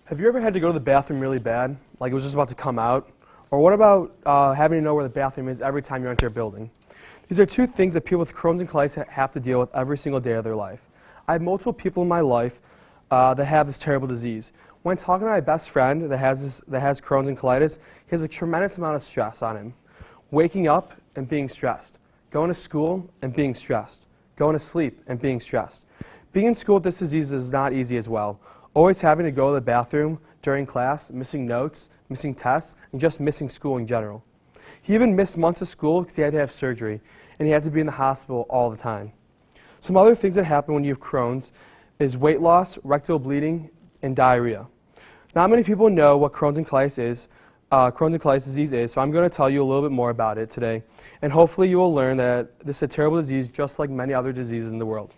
Have you ever had to go to the bathroom really bad, like it was just about to come out? Or what about having to know where the bathroom is every time you enter a building? These are two things that people with Crohn's and colitis have to deal with every single day of their life. I have multiple people in my life that have this terrible disease. When talking to my best friend that has Crohn's and colitis, he has a tremendous amount of stress on him. Waking up and being stressed. Going to school and being stressed. Going to sleep and being stressed. Being in school with this disease is not easy as well. Always having to go to the bathroom during class, missing notes, missing tests, and just missing school in general. He even missed months of school because he had to have surgery, and he had to be in the hospital all the time. Some other things that happen when you have Crohn's is weight loss, rectal bleeding, and diarrhea. Not many people know what Crohn's and colitis disease is, so I'm going to tell you a little bit more about it today, and hopefully you will learn that this is a terrible disease just like many other diseases in the world.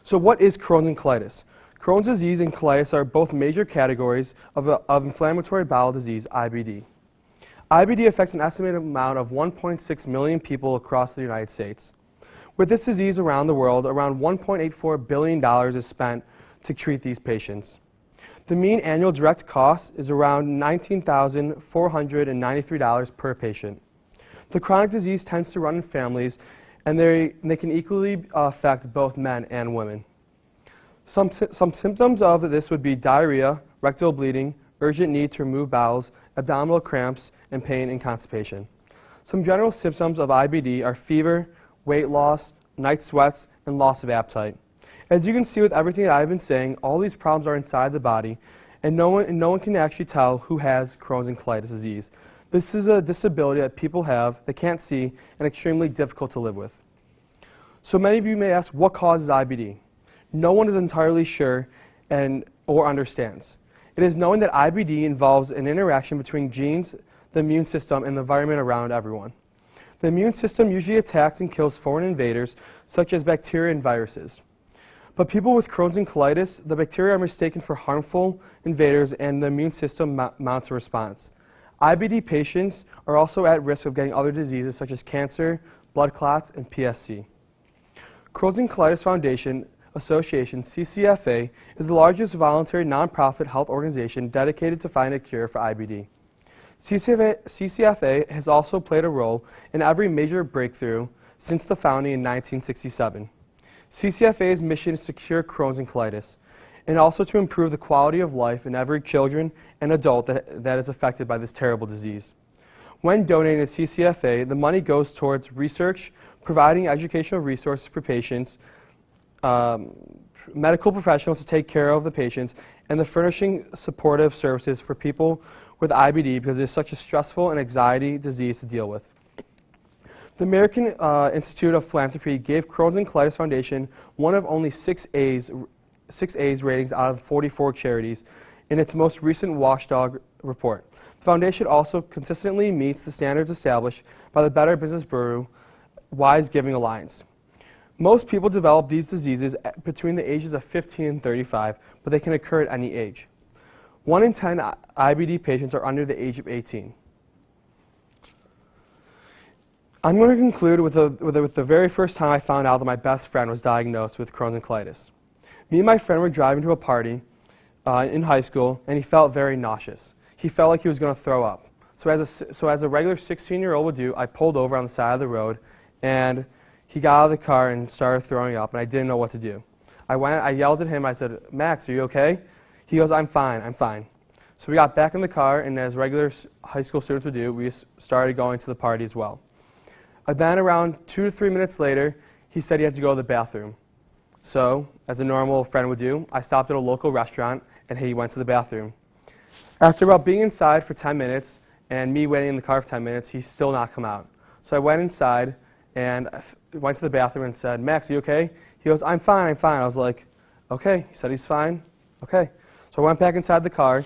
So what is Crohn's and colitis? Crohn's disease and colitis are both major categories of inflammatory bowel disease, IBD. IBD affects an estimated amount of 1.6 million people across the United States. With this disease around the world, around $1.84 billion is spent to treat these patients. The mean annual direct cost is around $19,493 per patient. The chronic disease tends to run in families, and they can equally affect both men and women. Some symptoms of this would be diarrhea, rectal bleeding, urgent need to remove bowels, abdominal cramps, and pain and constipation. Some general symptoms of IBD are fever, weight loss, night sweats, and loss of appetite. As you can see with everything that I've been saying, all these problems are inside the body, and no one can actually tell who has Crohn's and colitis disease. This is a disability that people have that can't see and extremely difficult to live with. So many of you may ask, what causes IBD? No one is entirely sure or understands. It is known that IBD involves an interaction between genes, the immune system, and the environment around everyone. The immune system usually attacks and kills foreign invaders, such as bacteria and viruses. But people with Crohn's and colitis, the bacteria are mistaken for harmful invaders, and the immune system mounts a response. IBD patients are also at risk of getting other diseases such as cancer, blood clots, and PSC. Crohn's and Colitis Foundation Association, CCFA, is the largest voluntary nonprofit health organization dedicated to finding a cure for IBD. CCFA has also played a role in every major breakthrough since the founding in 1967. CCFA's mission is to cure Crohn's and colitis, and also to improve the quality of life in every children and adult that is affected by this terrible disease. When donating to CCFA, the money goes towards research, providing educational resources for patients, medical professionals to take care of the patients, and the furnishing supportive services for people with IBD because it is such a stressful and anxiety disease to deal with. The American Institute of Philanthropy gave Crohn's and Colitis Foundation one of only 6 A's ratings out of 44 charities in its most recent Watchdog report. The foundation also consistently meets the standards established by the Better Business Bureau Wise Giving Alliance. Most people develop these diseases between the ages of 15 and 35, but they can occur at any age. 1 in 10 IBD patients are under the age of 18. I'm going to conclude with the very first time I found out that my best friend was diagnosed with Crohn's and colitis. Me and my friend were driving to a party in high school, and he felt very nauseous. He felt like he was going to throw up. So as a regular 16-year-old would do, I pulled over on the side of the road, and he got out of the car and started throwing up, and I didn't know what to do. I yelled at him. I said, "Max, are you okay?" He goes, I'm fine. So we got back in the car, and as regular high school students would do, we started going to the party as well. Then around 2 to 3 minutes later, he said he had to go to the bathroom. So, as a normal friend would do, I stopped at a local restaurant, and he went to the bathroom. After about being inside for 10 minutes, and me waiting in the car for 10 minutes, he's still not come out. So I went inside, and went to the bathroom and said, "Max, are you okay?" He goes, I'm fine. I was like, okay. He said he's fine. Okay. So I went back inside the car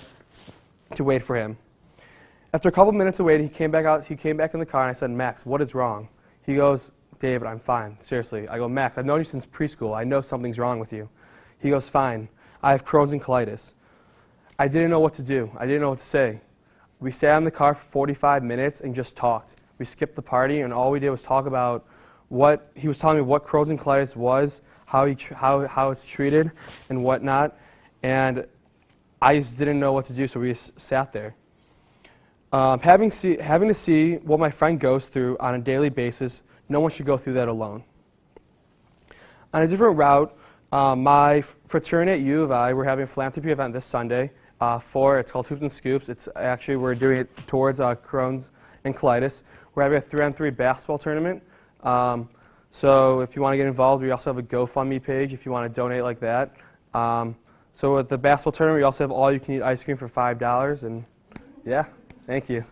to wait for him. After a couple minutes of waiting, he came back in the car, and I said, "Max, what is wrong?" He goes, "David, I'm fine. Seriously." I go, "Max, I've known you since preschool. I know something's wrong with you." He goes, "Fine. I have Crohn's and colitis." I didn't know what to do. I didn't know what to say. We sat in the car for 45 minutes and just talked. We skipped the party, and all we did was talk about he was telling me what Crohn's and colitis was, how it's treated, and whatnot. And I just didn't know what to do, so we just sat there. Having to see what my friend goes through on a daily basis, no one should go through that alone. On a different route, my fraternity at U of I, we're having a philanthropy event this Sunday. It's called Hoops and Scoops. We're doing it towards Chrohn's and Colitis. We're having a 3-on-3 basketball tournament. So if you want to get involved, we also have a GoFundMe page if you want to donate like that. So with the basketball tournament, we also have all-you-can-eat ice cream for $5. And yeah, thank you.